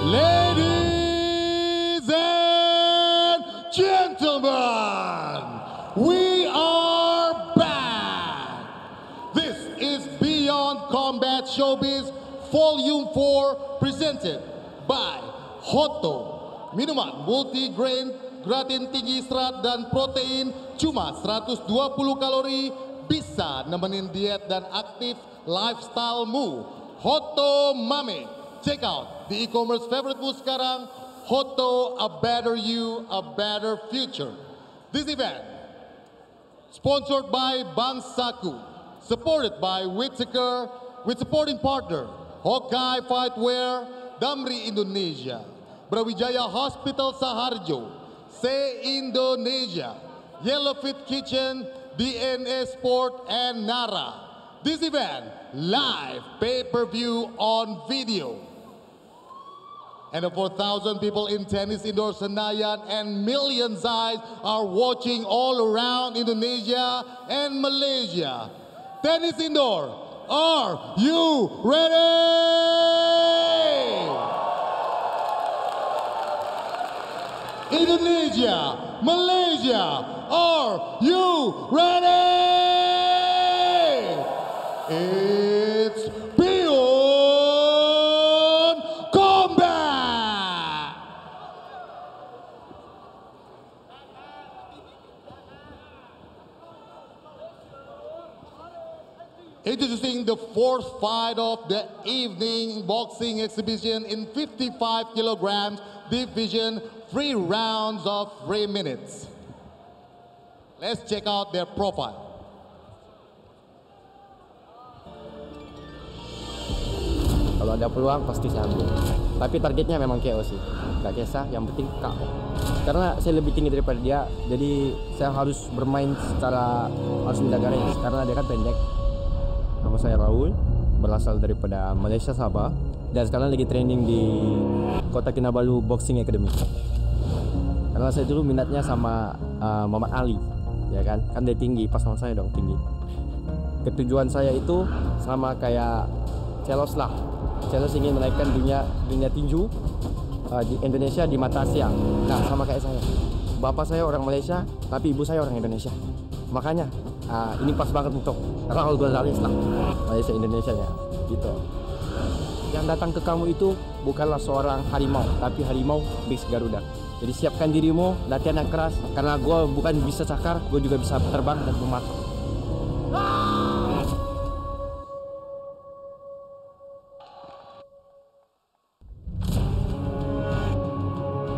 Ladies and gentlemen, we are back. This is Beyond Combat Showbiz Volume 4 presented by Hotto. Minuman multigrain, gratin tinggi serat dan protein, cuma 120 kalori, bisa nemenin diet dan aktif lifestyle-mu. Hotto Mame. Check out the e-commerce favorite-mu sekarang, Hotto, a better you, a better future. This event, sponsored by Bansaku, supported by Whittaker, with supporting partner, Hawkeye Fightwear, Damri Indonesia, Brawijaya Hospital Saharjo, Se Indonesia, Yellowfit Kitchen, DNA Sport, and Nara. This event, live pay-per-view on video. And the 4,000 people in tennis indoor Senayan and millions eyes are watching all around Indonesia and Malaysia. Tennis indoor, are you ready? Indonesia, Malaysia, are you ready? It's Beyond Combat! Introducing the fourth fight of the evening boxing exhibition in 55 kilograms division, 3 rounds of 3 minutes. Let's check out their profile. Kalau ada peluang pasti saya ambil. Tapi targetnya memang KO sih. Gak kisah, yang penting KO. Karena saya lebih tinggi daripada dia, jadi saya harus bermain secara harus menjaga range. Karena dia kan pendek. Nama saya Raul, berasal daripada Malaysia Sabah, dan sekarang lagi training di Kota Kinabalu Boxing Academy. Karena saya dulu minatnya sama Muhammad Ali, ya kan? Kan dia tinggi, pas sama saya dong tinggi. Ketujuan saya itu sama kayak Celos lah. Celos ingin menaikkan dunia tinju di Indonesia di mata Asia. Nah, sama kayak saya. Bapak saya orang Malaysia, tapi ibu saya orang Indonesia. Makanya ini pas banget untuk Raul Gonzalez lah, Malaysia Indonesia ya, gitu. Yang datang ke kamu itu bukanlah seorang harimau, tapi harimau Bix Garuda. Jadi siapkan dirimu, latihan yang keras, karena gue bukan bisa cakar, gue juga bisa terbang dan mematuk.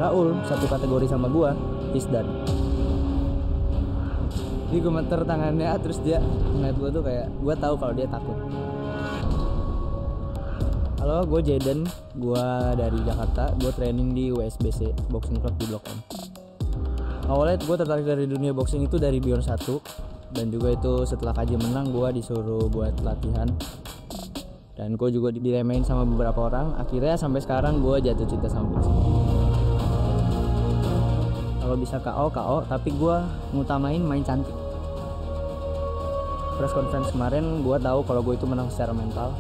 Raul satu kategori sama gua, Isdan. Dia gemeter tangannya, terus dia ngeliat gua tuh kayak, gua tahu kalau dia takut. Halo, gue Jaden, gua dari Jakarta, gua training di WSBC Boxing Club di Blok M. Awalnya gua tertarik dari dunia boxing itu dari Beyond 1, dan juga itu setelah kaji menang gua disuruh buat latihan. Dan gue juga diremehin sama beberapa orang, akhirnya sampai sekarang gua jatuh cinta sama boxing. Kalau bisa KO, tapi gue ngutamain main cantik. Press conference kemarin gue tahu kalau gue itu menang secara mental.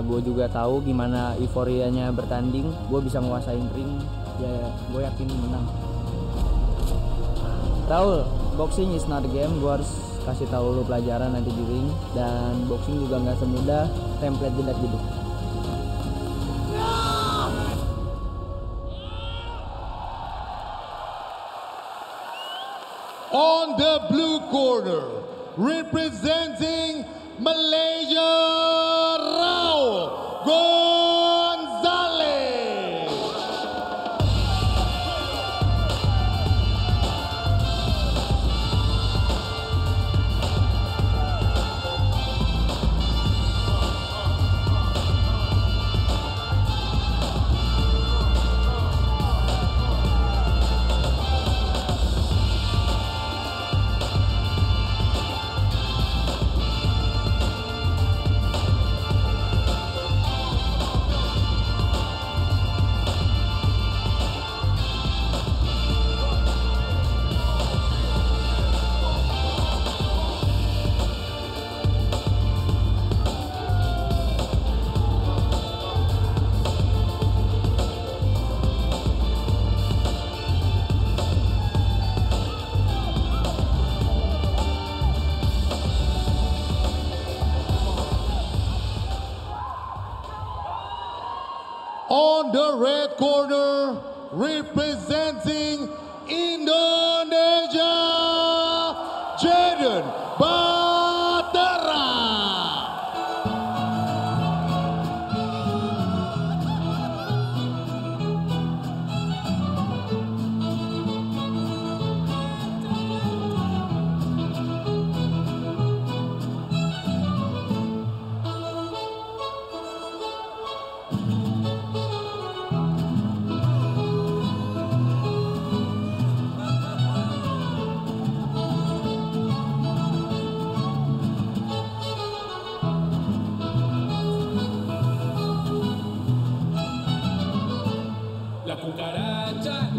Gue juga tahu gimana euforianya bertanding. Gue bisa menguasain ring, ya gue yakin menang. Raul, boxing is not a game. Gue harus kasih tahu lu pelajaran nanti di ring. Dan boxing juga nggak semudah template jedak-jeduk. On the blue corner, representing Malaysia, Raul Gonzalez. On the red corner, representing Indonesia, Jaden Batara.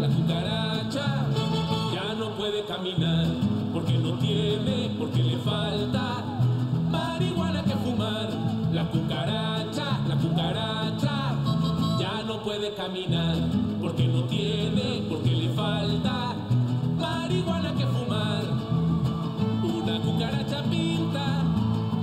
La cucaracha ya no puede caminar porque no tiene, porque le falta marihuana que fumar. La cucaracha ya no puede caminar porque no tiene, porque le falta marihuana que fumar. Una cucaracha pinta,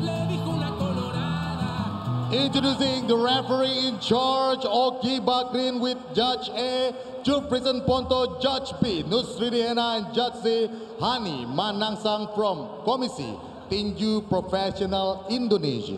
le dijo una colorada. Introducing the referee in charge, Oki Bakrin, with Judge A, Jufrison Ponto, Judge B, Nusridiana, and Judge C, Hani Manangsang from Komisi Tinju Professional Indonesia.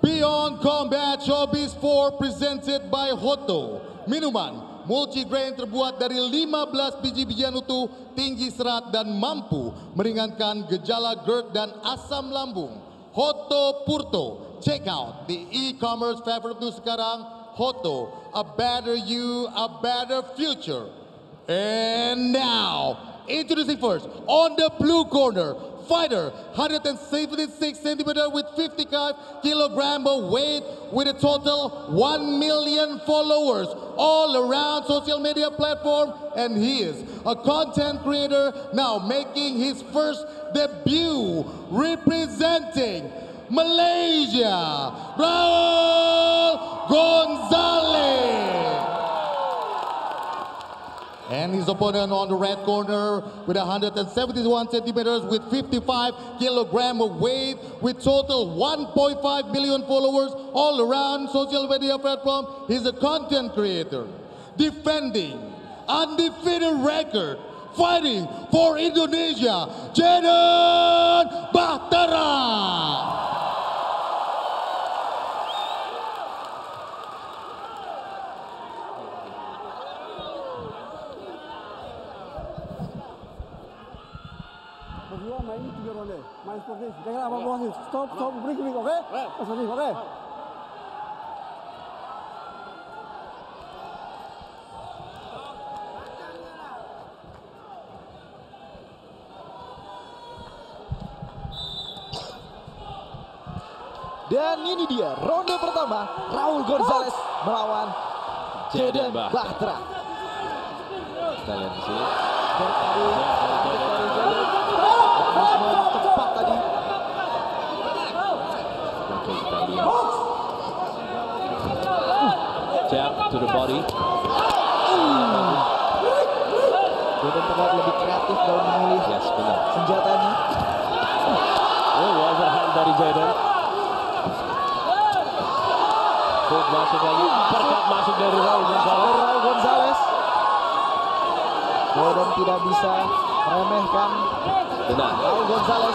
Beyond Combat Showbiz 4 presented by Hoto, minuman multigrain terbuat dari 15 biji-bijian utuh, tinggi serat dan mampu meringankan gejala GERD dan asam lambung. Hoto Purto, check out the e-commerce favorite news sekarang. Hoto, a better you, a better future. And now, introducing first, on the blue corner, fighter, 176 centimeter with 55 kilogram of weight, with a total 1 million followers all around social media platform, and he is a content creator now making his first debut representing Malaysia, Raul Gonzalez. And his opponent on the red corner with 171 centimeters with 55 kilogram of weight, with total 1.5 million followers all around social media platform. He's a content creator, defending undefeated record, fighting for Indonesia, Jaden Batara. Berdua main 3 ronde, main sportif. Jangan apa-apa sih. Stop, break, oke? Sportif, oke? Dan ini dia ronde pertama, Raul Gonzalez melawan Jaden Batara. Kita lihat di sini. Cepat tadi. Oke, kita lihat. Jab to the body. Jaden terlihat lebih kreatif dalam memilih senjatanya. Overhand dari Jaden. Foot masuk lagi. Uppercut masuk dari Raul Gonzalez. Jaden tidak bisa meremehkan Raul Gonzalez.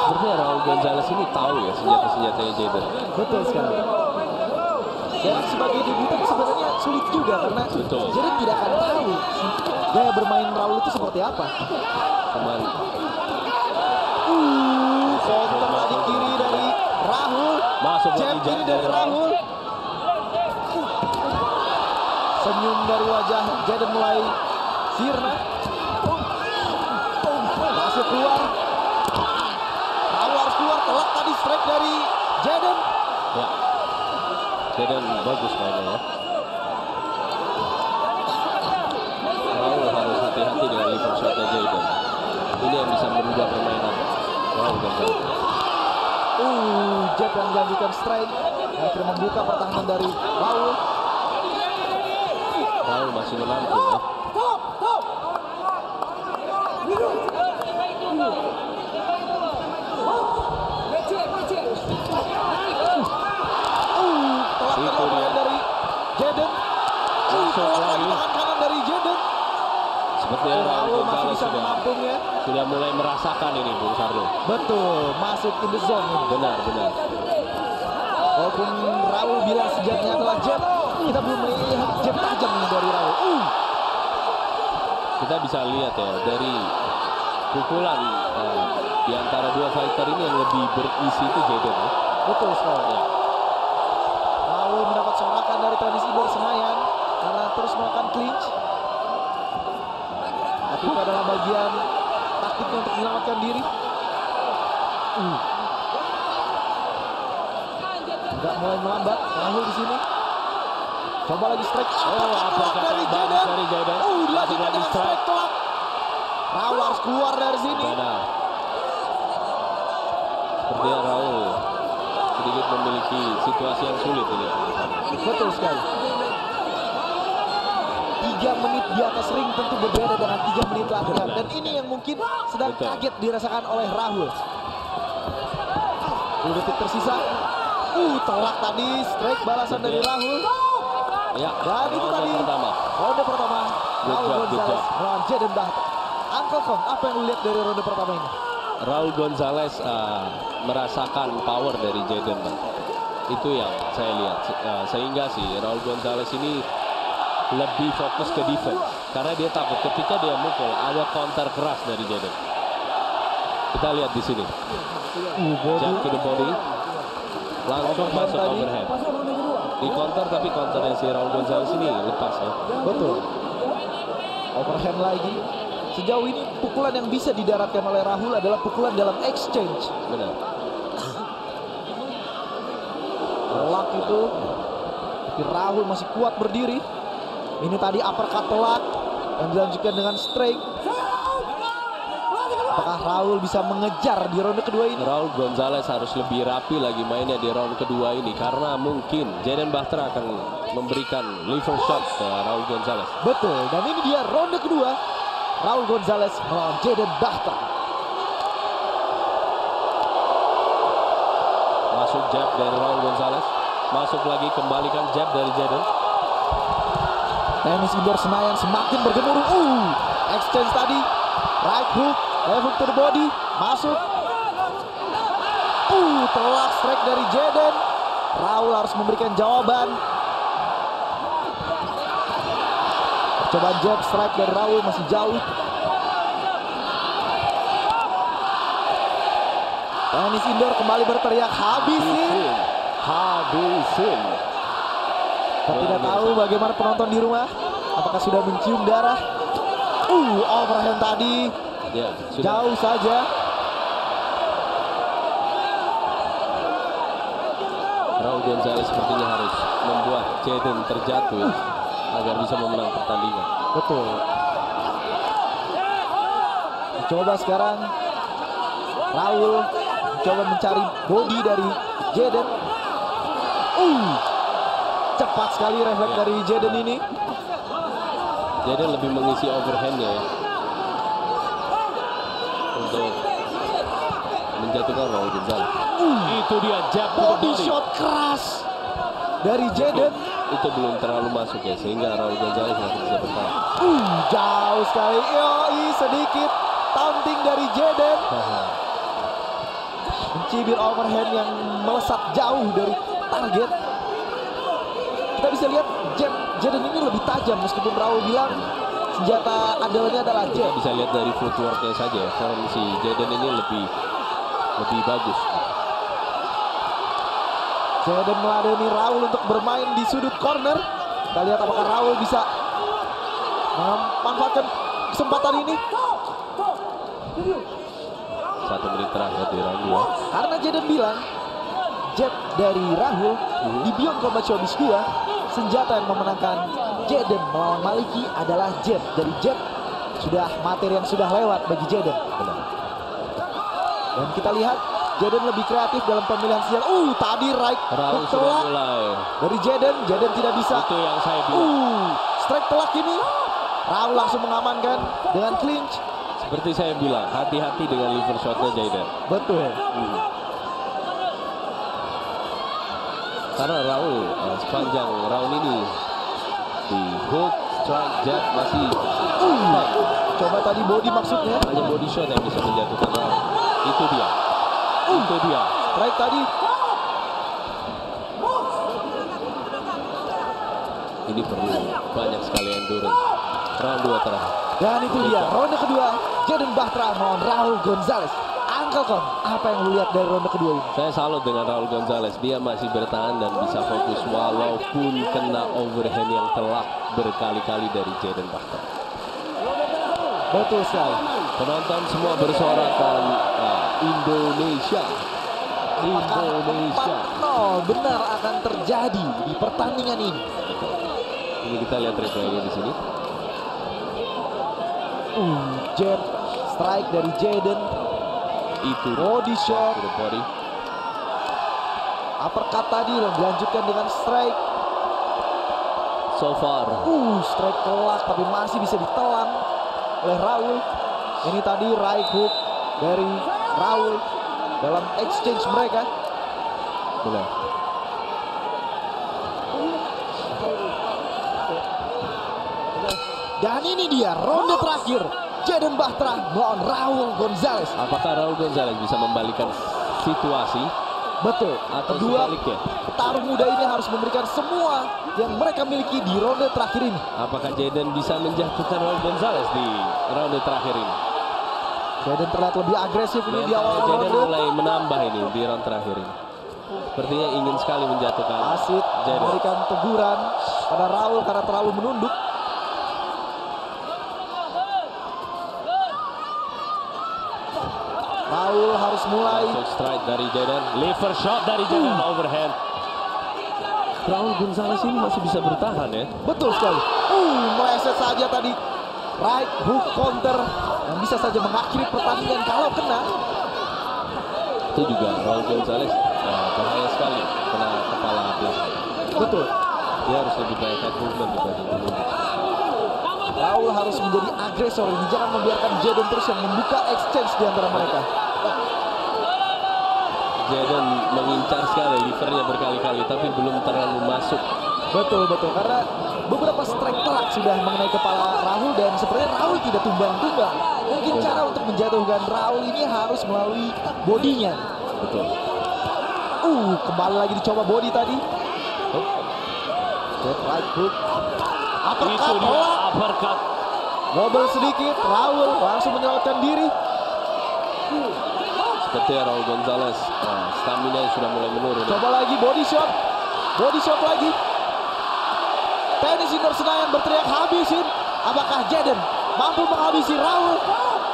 Sebenarnya Raul Gonzalez ini tahu ya senjata-senjatanya Jaden. Betul sekali. Dan sebagai debutan sebenarnya sulit juga karena Jaden tidak akan tahu gaya bermain Raul itu seperti apa. Cuman counter tadi kiri dari Raul. Masuk jab kiri dari Raul. Senyum dari wajah Jaden mulai sirna. Masuk keluar. Raul harus keluar, telak tadi strike dari Jaden. Ya, Jaden bagus mainnya ya. Raul harus hati-hati dengan liver shotnya Jaden. Ini yang bisa merubah permainan Raul Gonzalez. Jab yang melanjutkan strike, akhirnya membuka pertahanan dari Raul. Raul masih menampung ya. Sepertinya Raul Raul masih Gonzalez bisa menampung ya. sudah mulai merasakan ini Bung Sardo. Betul, masuk in the zone ini. Benar. Walaupun Raul bilang sejatnya adalah jab, kita belum melihat jab tajam ini dari Raul. Kita bisa lihat ya dari pukulan di antara dua fighter ini yang lebih berisi itu Jaden ya. Betul sekali. Ya. Raul mendapat sorakan dari tenis indoor Senayan karena terus melakukan clinch. Tapi itu adalah bagian taktiknya untuk menyelamatkan diri. Nggak mulai melambat, Rahul di sini. Coba lagi strike. uppercut dari yang bagus dari Jaden. Lagi Lagi dengan strike. strike telak. Raul harus keluar dari sini. Benar. Sepertinya Raul sedikit memiliki situasi yang sulit ini. Betul sekali. 3 menit di atas ring tentu berbeda dengan 3 menit latihan. Dan ini yang mungkin sedang Betul. kaget dirasakan oleh Rahul. 10 detik tersisa. Telak tadi strike balasan dari Rahul. Ya, Dan itu ronde tadi pertama. ronde pertama. Good Raul job, good Gonzalez job. melawan Jaden Bahta. Uncle Kong, apa yang lu lihat dari ronde pertama ini? Raul Gonzalez merasakan power dari Jaden, Bang. Itu yang saya lihat. Sehingga sih Raul Gonzalez ini lebih fokus ke defense. Karena dia takut ketika dia mukul ada counter keras dari Jaden. Kita lihat di sini. Jab to the body. Langsung masuk tadi. overhead. Di counter tapi counternya si Raul Gonzalez ini lepas ya. Betul. Overhand lagi. Sejauh ini pukulan yang bisa didaratkan oleh Rahul adalah pukulan dalam exchange. Benar. Telak itu. Tapi Rahul masih kuat berdiri. Ini tadi uppercut telak yang dilanjutkan dengan strike. Apakah Raul bisa mengejar di ronde kedua ini? Raul Gonzalez harus lebih rapi lagi mainnya di round kedua ini karena mungkin Jaden Bahtra akan memberikan liver shot ke Raul Gonzalez. Betul, dan ini dia ronde kedua. Raul Gonzalez melawan Jaden Bahtra. Masuk jab dari Raul Gonzalez. Masuk lagi, kembalikan jab dari Jaden. Tenis indoor Senayan semakin bergemuruh. Exchange tadi. Right hook, left hook to the body. Masuk. Telak strike dari Jaden. Raul harus memberikan jawaban. Percobaan jab strike dari Raul masih jauh. Tenis indoor kembali berteriak habisin. Habisin. Kita tidak tahu bagaimana penonton di rumah. Apakah sudah mencium darah? Overhand tadi Ya, sudah. jauh saja. Raul Gonzalez sepertinya harus membuat Jaden terjatuh ya, agar bisa memenang pertandingan. Betul. Coba sekarang Raul coba mencari body dari Jaden. Cepat sekali refleks dari Jaden ini. Jaden lebih mengisi overhandnya ya, untuk menjatuhkan Raul Gonzalez. Itu dia jab to the Body body. shot keras dari Jaden. Itu belum terlalu masuk ya, sehingga Raul Gonzalez masih bisa bertahan. Jauh sekali. Sedikit taunting dari Jaden. Mencibir overhand yang melesat jauh dari target. Kita bisa lihat jab Jaden ini lebih tajam meskipun Raul bilang senjata andalnya adalah Kita jab. bisa lihat dari footworknya saja ya, form si Jaden ini lebih bagus. Jaden meladeni Raul untuk bermain di sudut corner. Kita lihat apakah Raul bisa memanfaatkan kesempatan ini. 1 menit terakhir di round 2. Karena Jaden bilang jab dari Rahul di Beyond Combat Showbiz 2, senjata yang memenangkan Jaden melawan Maliki adalah jab. Dari jab sudah materi yang sudah lewat bagi Jaden. Dan kita lihat Jaden lebih kreatif dalam pemilihan senjata. Tadi right Raul hook sudah telak mulai. dari Jaden. Jaden tidak bisa. Itu yang saya bilang. Strike telak ini. Raul langsung mengamankan dengan clinch. Seperti saya bilang, hati-hati dengan liver shotnya Jaden. Betul. Karena Raul sepanjang round ini di hook, strike jab masih Coba tadi body maksudnya. hanya body shot yang bisa menjatuhkan Raul. Itu dia. Strike tadi. Ini perlu banyak sekali endurance. Round 2 terakhir. Dan itu dia ronde kedua. Jaden Bachtra melawan Raul Gonzalez. Uncle Kon, apa yang lu lihat dari ronde kedua ini? Saya salut dengan Raul Gonzalez. Dia masih bertahan dan bisa fokus walaupun kena overhand yang telak berkali-kali dari Jaden Bachtra. Betul sekali. Penonton semua bersorakan Indonesia. Indonesia. 4-0 benar akan terjadi di pertandingan ini. Ini kita lihat replaynya di sini. Jab strike dari Jaden. Itu Body shot. to the body. Uppercut tadi dan dilanjutkan dengan strike. So far Strike telak tapi masih bisa ditelan oleh Raul. Ini tadi right hook dari Raul dalam exchange mereka. benar. Dan ini dia ronde terakhir. Jaden Bachtra melawan Raul Gonzalez. Apakah Raul Gonzalez bisa membalikan situasi Betul. atau Kedua sebaliknya? petarung muda ini harus memberikan semua yang mereka miliki di ronde terakhir ini. Apakah Jaden bisa menjatuhkan Raul Gonzalez di ronde terakhir ini? Jaden terlihat lebih agresif ini di Mental awal Jaden ronde. mulai menambah ini di round terakhir ini. Sepertinya ingin sekali menjatuhkan Asid Jaden. memberikan teguran pada Raul karena terlalu menunduk. Raul harus mulai. Masuk strike dari Jaden, liver shot dari Jaden overhand. Raul Gonzalez ini masih bisa bertahan ya. Betul sekali. Meleset saja tadi. Right hook counter yang bisa saja mengakhiri pertandingan kalau kena. Itu juga Raul Gonzalez bahaya sekali kena kepala belakang. Betul. Dia harus lebih banyak head movement dibanding menunduk. Raul harus menjadi agresor ini. Jangan membiarkan Jaden terus yang membuka exchange di antara mereka. Jaden mengincar sekali livernya berkali-kali tapi belum terlalu masuk. Betul. Karena beberapa strike telak sudah mengenai kepala Raul dan sepertinya Raul tidak tumbang-tumbang. Mungkin cara untuk menjatuhkan Raul ini harus melalui bodinya. Betul. Kembali lagi dicoba body tadi. Jab right hook. Itu Uppercut dia telak. uppercut. Wobble sedikit. Raul langsung menyelamatkan diri. Seperti Raul Gonzalez, stamina sudah mulai menurun. Coba lagi body shot. Body shot lagi. Tenis indoor Senayan berteriak habisin. Apakah Jaden mampu menghabisi Raul?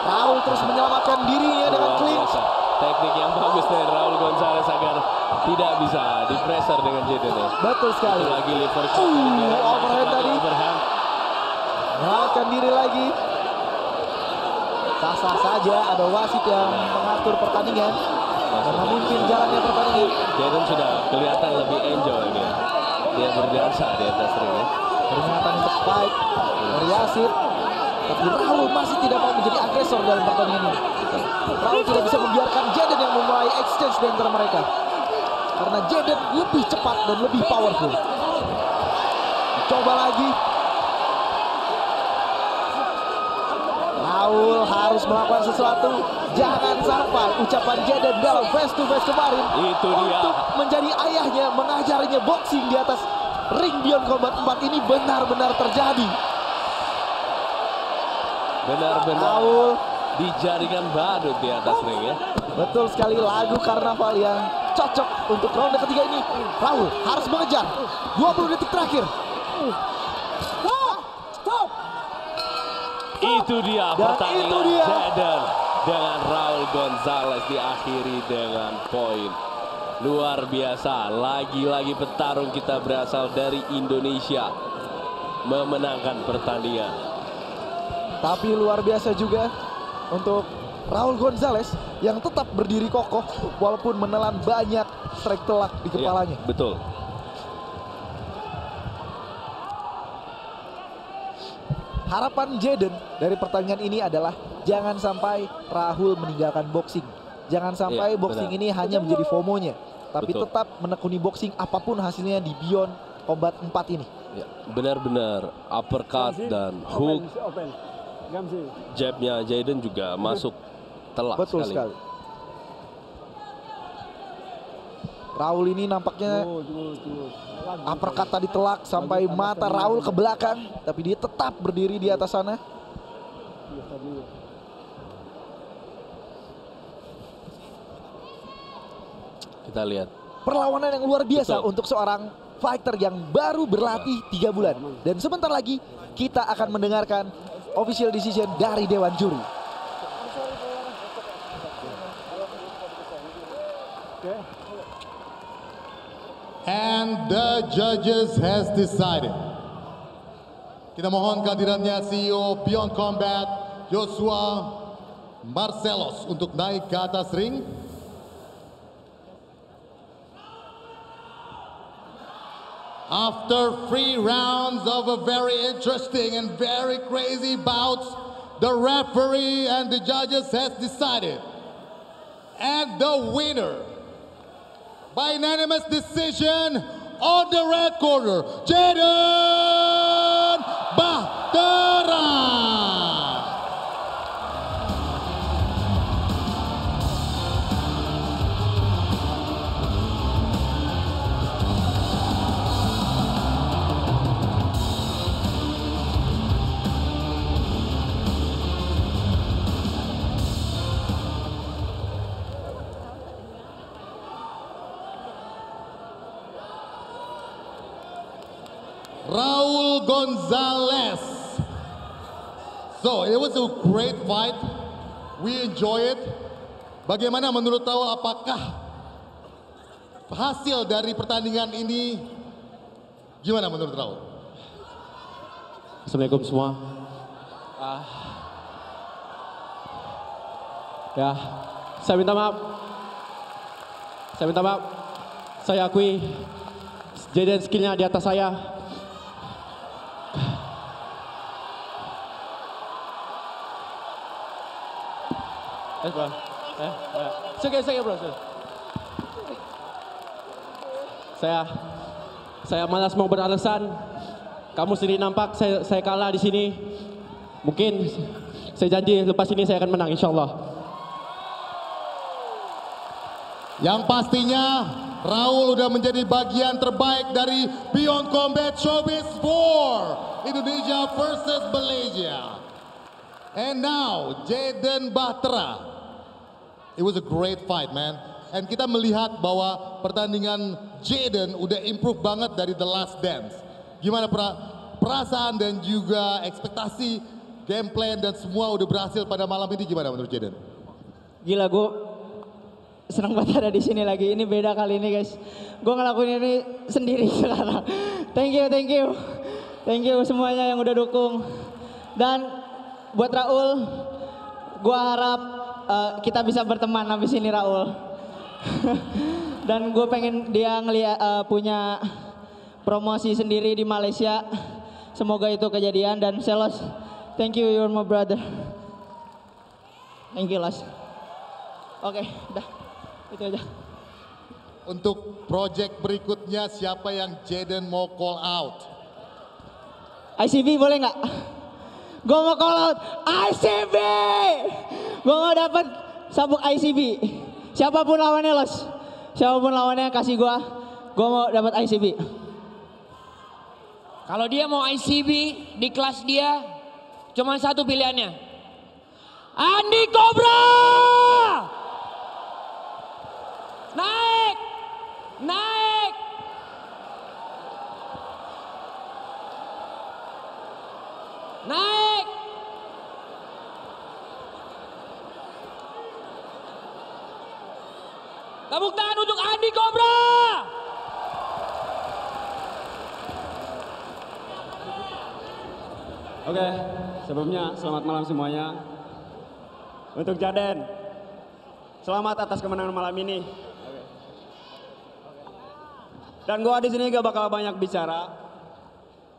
Raul terus menyelamatkan dirinya dengan Luar clinch. biasa. Teknik yang bagus dari Raul Gonzalez agar tidak bisa di-pressure dengan Jaden ya. Betul sekali. Itu lagi liver shot dari Jaden. Overhand tadi. Overhand. Menyelamatkan diri lagi. Sah-sah saja ada wasit yang mengatur pertandingan dan memimpin jalannya pertandingan. Jaden sudah kelihatan lebih enjoy dia. Dia berdansa di atas ring ya. Peringatan untuk fight dari Yasid. Tapi Raul masih tidak mau menjadi agresor dalam pertandingan ini. Raul tidak bisa membiarkan Jaden yang memulai exchange di antara mereka. Karena Jaden lebih cepat dan lebih powerful. Coba lagi. Raul harus melakukan sesuatu. Jangan sampai ucapan Jaden dalam face to face kemarin Itu dia. untuk menjadi ayahnya, mengajarinya boxing di atas ring Beyond Combat 4 ini benar-benar terjadi. Benar-benar Raul, dijaringan badut di atas ring ya. betul sekali lagu karnaval yang cocok untuk ronde ketiga ini. Raul harus mengejar 20 detik terakhir. Itu dia Dan pertandingan itu dia. Jaden dengan Raul Gonzalez diakhiri dengan poin. Luar biasa, lagi-lagi petarung kita berasal dari Indonesia memenangkan pertandingan. Tapi luar biasa juga untuk Raul Gonzalez yang tetap berdiri kokoh walaupun menelan banyak strike telak di kepalanya. Ya, betul. Harapan Jaden dari pertandingan ini adalah jangan sampai Raul meninggalkan boxing. Jangan sampai Iya, boxing benar. ini hanya menjadi FOMO-nya. Tapi Betul. tetap menekuni boxing apapun hasilnya di Beyond Combat 4 ini. Ya, benar-benar uppercut dan hook. Open. Gamsi. Jabnya Jaden juga masuk telak Betul sekali. Raul ini nampaknya uppercut tadi telak sampai mata Raul ke belakang, tapi dia tetap berdiri di atas sana. Kita lihat. Perlawanan yang luar biasa Betul. untuk seorang fighter yang baru berlatih 3 bulan. Dan sebentar lagi kita akan mendengarkan official decision dari Dewan Juri. And the judges has decided. Kita mohon kehadirannya CEO Beyond Combat, Joshua Marcelos untuk naik ke atas ring. After 3 rounds of a very interesting and very crazy bouts, the referee and the judges has decided. And the winner, by unanimous decision on the red corner, Jaden Bahtera. Raul Gonzalez. So it was a great fight. We enjoy it. Bagaimana menurut Raul, apakah hasil dari pertandingan ini gimana menurut Raul? Assalamualaikum semua. Ya, saya minta maaf. Saya akui Jaden skillnya di atas saya. Bro. Saya bro. Saya malas mau beralasan. Kamu sendiri nampak saya kalah di sini. Mungkin saya janji lepas ini saya akan menang insyaallah. Yang pastinya Raul udah menjadi bagian terbaik dari Beyond Combat Showbiz 4 Indonesia versus Malaysia. And now Jaden Bahtera. It was a great fight, man. And kita melihat bahwa pertandingan Jaden udah improve banget dari The Last Dance. Gimana perasaan dan juga ekspektasi, game plan dan semua udah berhasil pada malam ini, gimana menurut Jaden? Gila, gue senang banget ada di sini lagi. Ini beda kali ini, guys. Gue ngelakuin ini sendiri sekarang. Thank you semuanya yang udah dukung. Dan buat Raul, gue harap kita bisa berteman habis ini, Raul. Dan gue pengen dia punya promosi sendiri di Malaysia. Semoga itu kejadian. Dan Selos, thank you, you're my brother. Thank you, Los. Oke, udah. Itu aja. Untuk project berikutnya, siapa yang Jaden mau call out? ICB boleh nggak? Gue mau call out ICB. Gue mau dapat sabuk ICB. Siapapun lawannya, Los. Siapapun lawannya kasih gue mau dapat ICB. Kalau dia mau ICB di kelas dia, cuma satu pilihannya. Andi Cobra! Naik! Naik! Naik! Tepuk tangan untuk Andi Cobra! Oke, sebelumnya selamat malam semuanya. Untuk Jaden, selamat atas kemenangan malam ini. Dan gua di sini gak bakal banyak bicara,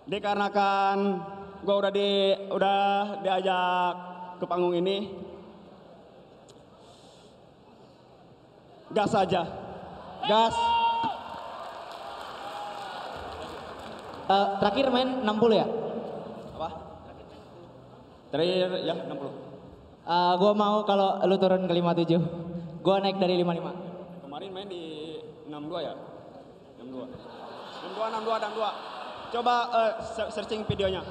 dikarenakan gua udah diajak ke panggung ini. Gas aja, gas. Terakhir main 60 ya? Apa? Terakhir ya 60. Gue mau kalau lu turun ke 57. Gue naik dari 55. Kemarin main di 62 ya? 62. 62. Coba searching videonya. 60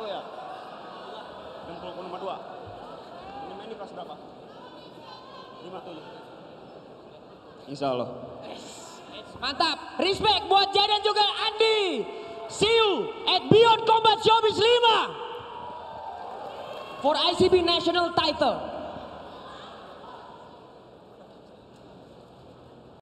ya? 60,2. Ini main di kelas berapa? 57. Insya Allah. Mantap, respect buat Jay dan juga Andi. See you at Beyond Combat Showbiz 5 for ICB National Title.